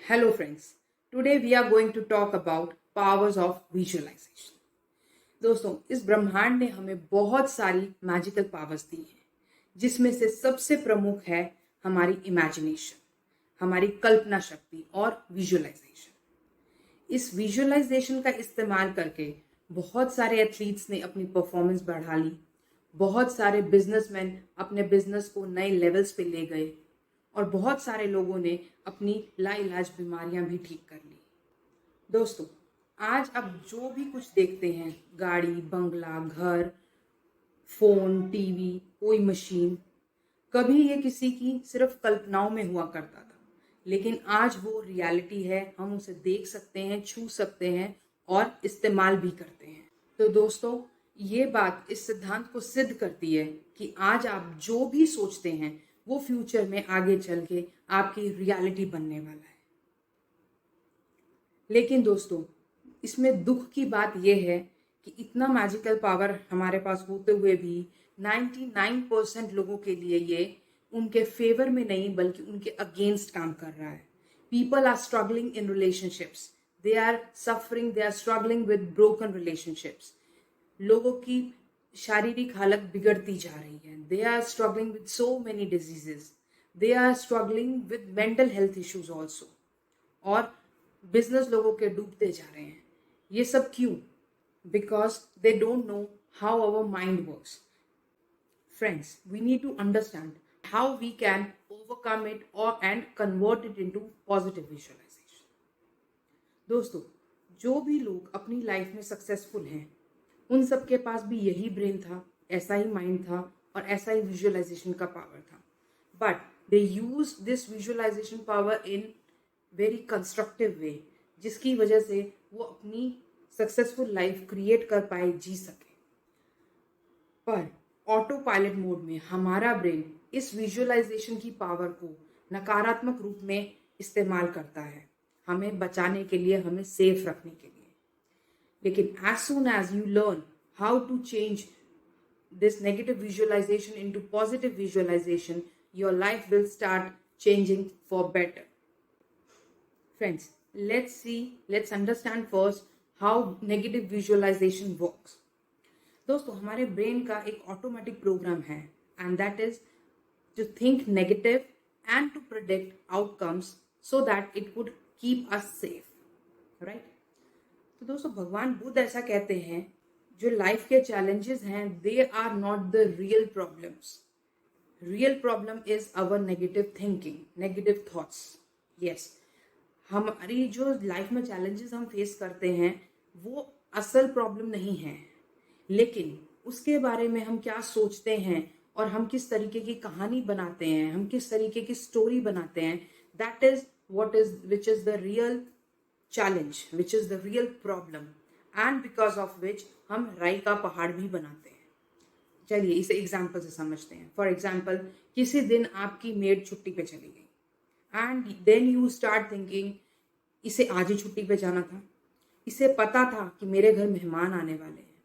Hello friends, today we are going to talk about powers of visualization. दोस्तों, इस ब्रह्मांड ने हमें बहुत सारी मैजिकल पावर्स दी हैं, जिसमें से सबसे प्रमुख है हमारी इमेजिनेशन, हमारी कल्पना शक्ति और विजुअलाइजेशन। इस विजुअलाइजेशन का इस्तेमाल करके बहुत सारे एथलीट्स ने अपनी परफॉर्मेंस बढ़ा ली, बहुत सारे बिजनेसमैन अपने बिजनेस को नए लेवल्स पे ले गए और बहुत सारे लोगों ने अपनी लाइलाज बीमारियां भी ठीक कर ली। दोस्तों, आज अब जो भी कुछ देखते हैं, गाड़ी, बंगला, घर, फोन, टीवी, कोई मशीन, कभी ये किसी की सिर्फ कल्पनाओं में हुआ करता था, लेकिन आज वो रियलिटी है। हम उसे देख सकते हैं, छू सकते हैं और इस्तेमाल भी करते हैं। तो दोस्तों, ये बात इस सिद्धांत को सिद्ध करती है कि आज आप जो भी सोचते हैं वो फ्यूचर में आगे चल के आपकी रियलिटी बनने वाला है। लेकिन दोस्तों, इसमें दुख की बात यह है कि इतना मैजिकल पावर हमारे पास होते हुए भी 99% लोगों के लिए ये उनके फेवर में नहीं बल्कि उनके अगेंस्ट काम कर रहा है। People are struggling in relationships, they are suffering, they are struggling with broken relationships. लोगों की शारीरिक हालत बिगड़ती जा रही है। They are struggling with so many diseases, they are struggling with mental health issues also, और बिजनेस लोगों के डूबते जा रहे हैं। ये सब क्यों? Because they don't know how our mind works. Friends, we need to understand how we can overcome it और and convert it into positive visualisation. दोस्तों, जो भी लोग अपनी लाइफ में सक्सेसफुल हैं, उन सब के पास भी यही ब्रेन था, ऐसा ही माइंड था और ऐसा ही विजुअलाइजेशन का पावर था। But they use this visualisation power in very constructive way, जिसकी वजह से वो अपनी सक्सेसफुल लाइफ क्रिएट कर पाए, जी सके। पर ऑटो पायलट मोड में हमारा ब्रेन इस विजुअलाइजेशन की पावर को नकारात्मक रूप में इस्तेमाल करता है, हमें बचाने के लिए, हमें सेफ रखने के लिए। लेकिन as soon as you learn how to change this negative visualization into positive visualization, your life will start changing for better. Friends, let's understand first how negative visualization works. दोस्तों, हमारे ब्रेन का एक automatic program है, and that is to think negative and to predict outcomes so that it would keep us safe, right? तो दोस्तों, भगवान बुद्ध ऐसा कहते हैं, जो लाइफ के चैलेंजेस हैं, they are not the real problems. Real problem is our negative thinking, negative thoughts. Yes, हमारी जो लाइफ में चैलेंजेस हम फेस करते हैं वो असल प्रॉब्लम नहीं है, लेकिन उसके बारे में हम क्या सोचते हैं और हम किस तरीके की कहानी बनाते हैं, हम किस तरीके की स्टोरी बनाते हैं, that is which is the real challenge, which is the real problem, and because of which हम राई का पहाड़ भी बनाते हैं। चलिए इसे एग्जाम्पल से समझते हैं। फॉर एग्जाम्पल, किसी दिन आपकी मेड छुट्टी पे चली गई and then you start thinking, इसे आज ही छुट्टी पे जाना था, इसे पता था कि मेरे घर मेहमान आने वाले हैं।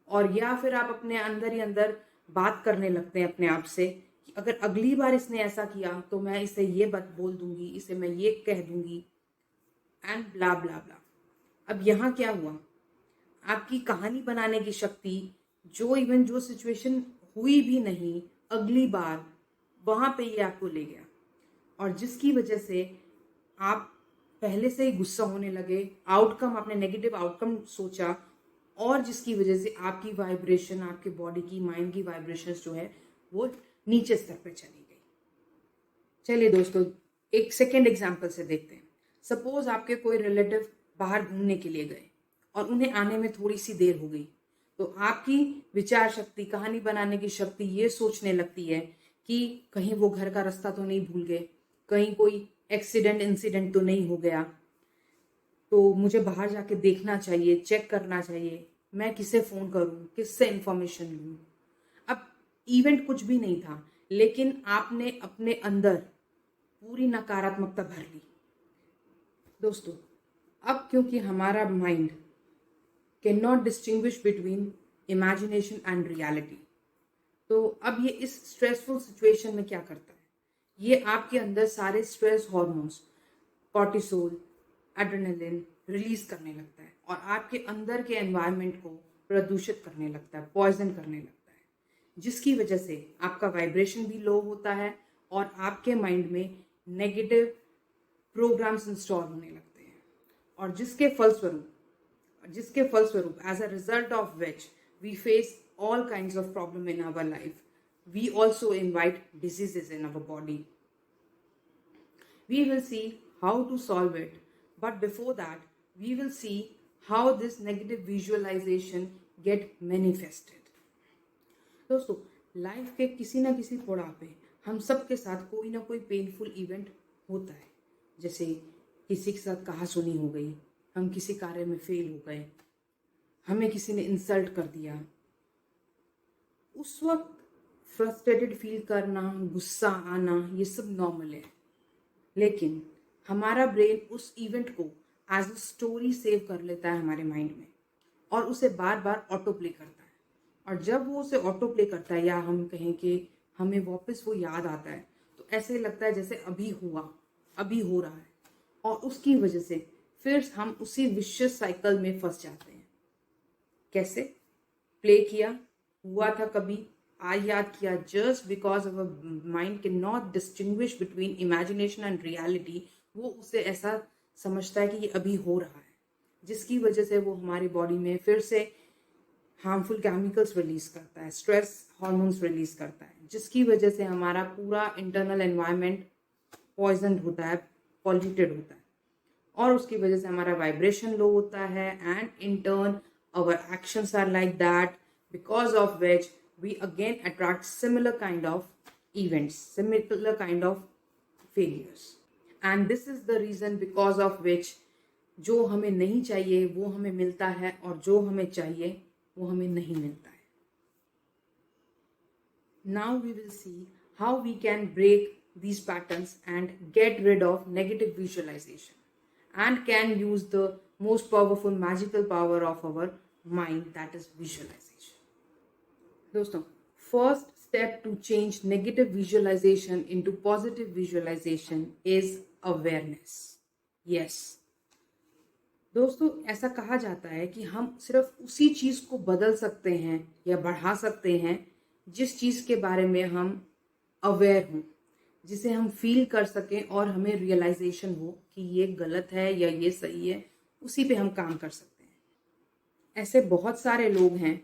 और या फिर आप अपने अंदर ही अंदर बात करने लगते हैं अपने आप से कि अगर अगली बार इसने ऐसा किया तो मैं इसे ये बात बोल दूंगी, इसे मैं ये कह दूंगी, एंड ब्ला ब्ला ब्ला। अब यहाँ क्या हुआ? आपकी कहानी बनाने की शक्ति, जो सिचुएशन हुई भी नहीं, अगली बार वहां पे ये आपको ले गया, और जिसकी वजह से आप पहले से ही गुस्सा होने लगे, आउटकम, आपने नेगेटिव आउटकम सोचा, और जिसकी वजह से आपकी वाइब्रेशन, आपके बॉडी की, माइंड की वाइब्रेशंस जो है वो नीचे स्तर पे चली गई। चलिए दोस्तों, एक सेकेंड एग्जाम्पल से देखते हैं। सपोज आपके कोई रिलेटिव बाहर घूमने के लिए गए और उन्हें आने में थोड़ी सी देर हो गई, तो आपकी विचार शक्ति, कहानी बनाने की शक्ति ये सोचने लगती है कि कहीं वो घर का रास्ता तो नहीं भूल गए, कहीं कोई एक्सीडेंट इंसिडेंट तो नहीं हो गया, तो मुझे बाहर जाके देखना चाहिए, चेक करना चाहिए, मैं किसे फोन करूं, किससे इंफॉर्मेशन लूं। अब इवेंट कुछ भी नहीं था, लेकिन आपने अपने अंदर पूरी नकारात्मकता भर ली। दोस्तों, अब क्योंकि हमारा mind can not distinguish between imagination and reality, तो अब ये इस स्ट्रेसफुल सिचुएशन में क्या करता है, ये आपके अंदर सारे stress hormones, cortisol, adrenaline release करने लगता है और आपके अंदर के एनवायरनमेंट को प्रदूषित करने लगता है, पॉइजन करने लगता है, जिसकी वजह से आपका वाइब्रेशन भी लो होता है और आपके माइंड में नेगेटिव प्रोग्राम्स इंस्टॉल होने लगते हैं और जिसके फलस्वरूप as a result of which we face all kinds of problem in our life. We also invite diseases in our body. We will see how to solve it, but before that we will see how this negative visualization get manifested. दोस्तों, life के किसी ना किसी पड़ाव पे हम सब के साथ कोई ना कोई पेनफुल इवेंट होता है। जैसे किसी के साथ कहासुनी हो गई, हम किसी कार्य में फेल हो गए, हमें किसी ने इंसल्ट कर दिया, उस वक्त फ्रस्ट्रेटेड फील करना, गुस्सा आना, ये सब नॉर्मल है। लेकिन हमारा ब्रेन उस इवेंट को एज अ स्टोरी सेव कर लेता है हमारे माइंड में और उसे बार बार ऑटो प्ले करता है। और जब वो उसे ऑटो प्ले करता है या हम कहें कि हमें वापस वो याद आता है, तो ऐसे लगता है जैसे अभी हुआ, अभी हो रहा है, और उसकी वजह से फिर हम उसी विशियस साइकिल में फंस जाते हैं। कैसे? प्ले किया, हुआ था कभी, आज याद किया, just because our mind can not distinguish between imagination and reality. वो उसे ऐसा समझता है कि ये अभी हो रहा है, जिसकी वजह से वो हमारी बॉडी में फिर से हार्मफुल केमिकल्स रिलीज करता है, स्ट्रेस हार्मोन्स रिलीज करता है, जिसकी वजह से हमारा पूरा इंटरनल एनवायरनमेंट पॉइजन होता है, पॉल्यूटेड होता है, और उसकी वजह से हमारा वाइब्रेशन लो होता है and in turn our actions are like that, because of which we again attract similar kind of events, similar kind of failures. And this is the reason because of which जो हमें नहीं चाहिए वो हमें मिलता है और जो हमें चाहिए वो हमें नहीं मिलता है. Now we will see how we can break these patterns and get rid of negative visualization and can use the most powerful magical power of our mind, that is visualization. दोस्तों, first step to change negative visualization into positive visualization is awareness. Yes. दोस्तों, ऐसा कहा जाता है कि हम सिर्फ उसी चीज को बदल सकते हैं या बढ़ा सकते हैं जिस चीज के बारे में हम अवेयर हों, जिसे हम फील कर सकें और हमें रियलाइजेशन हो कि ये गलत है या ये सही है, उसी पे हम काम कर सकते हैं. ऐसे बहुत सारे लोग हैं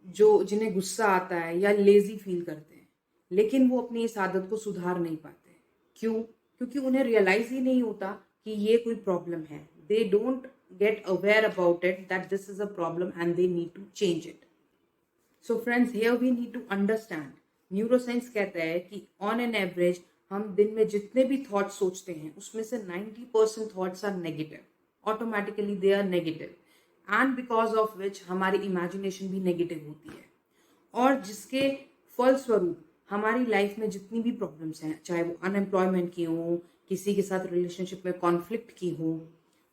जिन्हें गुस्सा आता है या लेजी फील करते हैं, लेकिन वो अपनी इस आदत को सुधार नहीं पाते. क्यों? क्योंकि उन्हें रियलाइज ही नहीं होता कि ये कोई प्रॉब्लम है. They don't get aware about it that this is a problem and they need to change it. So friends, here we need to understand, neuroscience कहता है कि ऑन एन एवरेज हम दिन में जितने भी थॉट्स सोचते हैं उसमें से 90% thoughts are negative. Automatically they are negative and because of which हमारी इमेजिनेशन भी नेगेटिव होती है, और जिसके फलस्वरूप हमारी लाइफ में जितनी भी प्रॉब्लम्स हैं, चाहे वो अनएम्प्लॉयमेंट की हो, किसी के साथ रिलेशनशिप में कॉन्फ्लिक्ट की हो,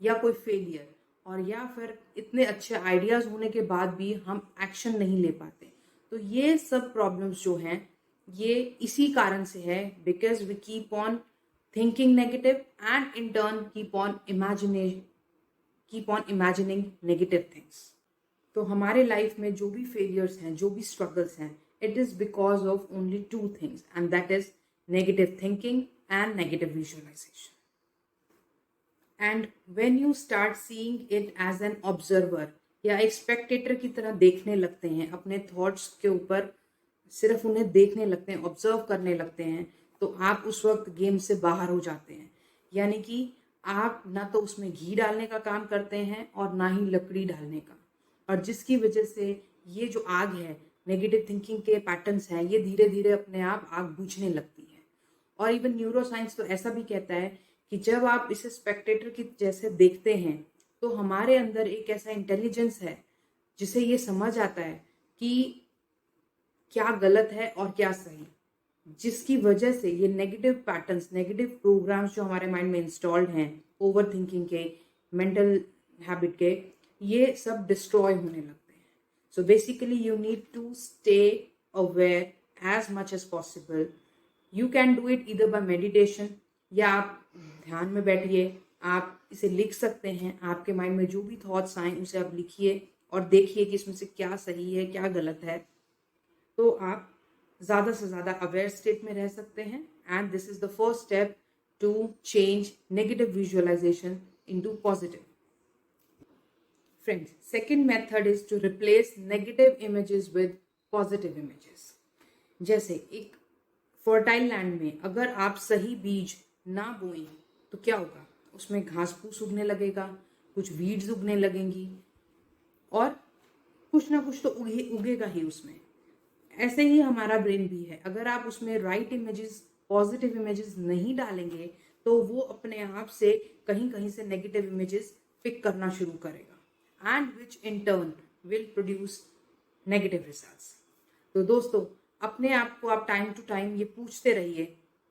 या कोई फेलियर, और या फिर इतने अच्छे आइडियाज होने के बाद भी हम एक्शन नहीं ले पाते. तो ये सब प्रॉब्लम्स जो हैं ये इसी कारण से है, because we keep on thinking negative and in turn keep on imagining negative things. तो हमारे लाइफ में जो भी फेलियर्स हैं, जो भी स्ट्रगल्स हैं, it is because of only 2 things, and that is negative thinking and negative visualisation. And when you start seeing it as an observer या एक स्पेक्टेटर की तरह देखने लगते हैं अपने थॉट्स के ऊपर, सिर्फ उन्हें देखने लगते हैं, ऑब्जर्व करने लगते हैं, तो आप उस वक्त गेम से बाहर हो जाते हैं. यानी कि आप ना तो उसमें घी डालने का काम करते हैं और ना ही लकड़ी डालने का, और जिसकी वजह से ये जो आग है, नेगेटिव थिंकिंग के पैटर्न्स हैं, ये धीरे धीरे अपने आप आग बुझने लगती है. और इवन न्यूरोसाइंस तो ऐसा भी कहता है कि जब आप इसे स्पेक्टेटर की जैसे देखते हैं तो हमारे अंदर एक ऐसा इंटेलिजेंस है जिसे ये समझ आता है कि क्या गलत है और क्या सही, जिसकी वजह से ये नेगेटिव पैटर्न्स, नेगेटिव प्रोग्राम्स जो हमारे माइंड में इंस्टॉल्ड हैं, ओवर थिंकिंग के, मेंटल हैबिट के, ये सब डिस्ट्रॉय होने लगते हैं. So basically you need to stay aware as much as possible you can do it इधर बाय मेडिटेशन, या आप ध्यान में बैठिए, आप इसे लिख सकते हैं। आपके माइंड में जो भी थॉट्स आए उसे आप लिखिए और देखिए कि इसमें से क्या सही है क्या गलत है। तो आप ज़्यादा से ज़्यादा अवेयर स्टेट में रह सकते हैं। And this is the first step to change negative visualisation into positive. Friends, second method is to replace negative images with positive images. जैसे एक फर्टाइल लैंड में अगर आप सही बीज ना बोएं तो क्या होगा, उसमें घास फूस उगने लगेगा, कुछ वीड्स उगने लगेंगी और कुछ ना कुछ तो उगेगा ही उसमें। ऐसे ही हमारा ब्रेन भी है, अगर आप उसमें राइट इमेजेस, पॉजिटिव इमेजेस नहीं डालेंगे तो वो अपने आप से कहीं कहीं से नेगेटिव इमेजेस पिक करना शुरू करेगा, and which in turn will produce negative results. तो दोस्तों, अपने आप को आप टाइम टू टाइम ये पूछते रहिए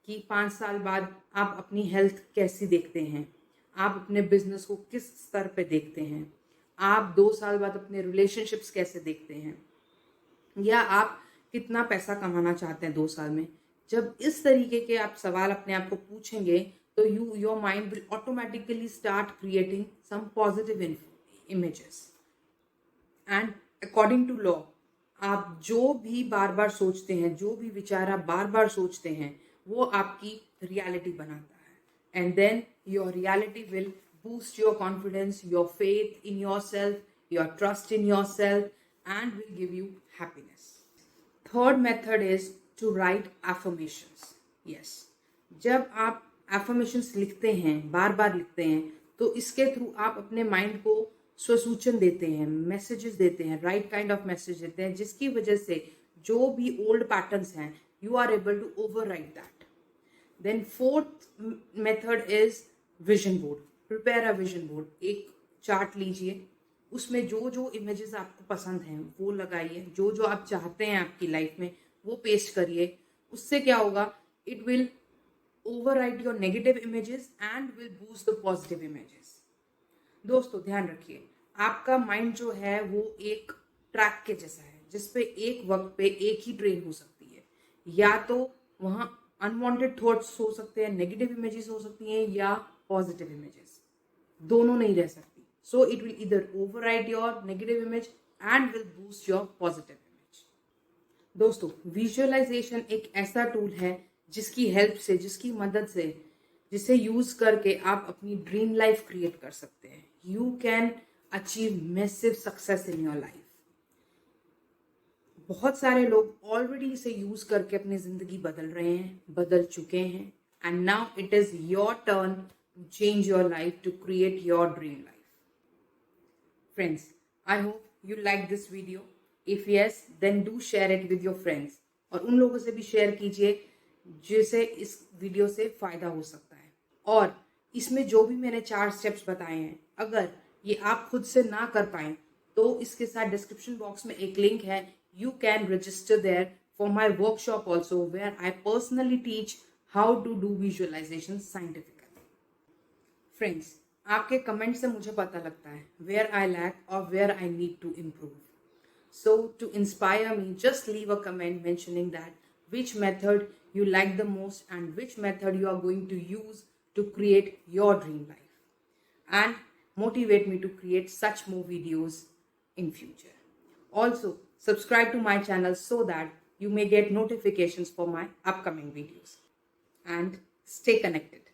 कि 5 साल बाद आप अपनी हेल्थ कैसी देखते हैं, आप अपने बिजनेस को किस स्तर पे देखते हैं, आप 2 साल बाद अपने रिलेशनशिप्स कैसे देखते हैं, या आप कितना पैसा कमाना चाहते हैं 2 साल में। जब इस तरीके के आप सवाल अपने आप को पूछेंगे तो your mind will automatically start creating some positive images. And according to law, आप जो भी बार बार सोचते हैं, जो भी विचार आप बार बार सोचते हैं, वो आपकी रियलिटी बनाता है। And then your reality will boost your confidence, your faith in yourself, your trust in yourself, and will give you happiness. Third method is to write affirmations. Yes, जब आप affirmations लिखते हैं, बार बार लिखते हैं, तो इसके थ्रू आप अपने माइंड को स्वसूचन देते हैं, मैसेजेस देते हैं, राइट काइंड ऑफ मैसेज देते हैं, जिसकी वजह से जो भी ओल्ड पैटर्न्स हैं you are able to overwrite that. Then fourth method is vision board. Prepare a vision board. एक चार्ट लीजिए, उसमें जो जो इमेजेस आपको पसंद हैं वो लगाइए, जो जो आप चाहते हैं आपकी लाइफ में वो पेस्ट करिए। उससे क्या होगा, it will overwrite your negative images and will boost the positive images. दोस्तों ध्यान रखिए, आपका माइंड जो है वो एक ट्रैक के जैसा है, जिसपे एक वक्त पे एक ही ट्रेन हो सकती है। या तो वहां अनवांटेड थॉट्स हो सकते हैं, नेगेटिव इमेजेस हो सकती हैं, या पॉजिटिव इमेजेस, दोनों नहीं रह सकती। सो इट विल इधर override your negative image and will boost your positive image. दोस्तों, विजुअलाइजेशन एक ऐसा टूल है जिसकी हेल्प से, जिसकी मदद से, जिसे यूज करके आप अपनी ड्रीम लाइफ क्रिएट कर सकते हैं। You can achieve massive success in your life. बहुत सारे लोग ऑलरेडी इसे यूज करके अपनी जिंदगी बदल रहे हैं, बदल चुके हैं, and now it is your turn to change your life, to create your dream life. Friends, I hope you like this video. If yes, then do share it with your friends. और उन लोगों से भी share कीजिए जिसे इस video से फायदा हो सकता है। और इसमें जो भी मैंने 4 स्टेप्स बताए हैं, अगर ये आप खुद से ना कर पाए तो इसके साथ डिस्क्रिप्शन बॉक्स में एक लिंक है, you can register there for my workshop also, where I personally teach how to do visualisation scientifically. Friends, आपके कमेंट से मुझे पता लगता है वेयर आई लैक और where I need to improve. So to inspire me, just leave a comment mentioning that which method you like the most and which method you are going to use to create your dream life, and motivate me to create such more videos in future. Also, subscribe to my channel so that you may get notifications for my upcoming videos, and stay connected.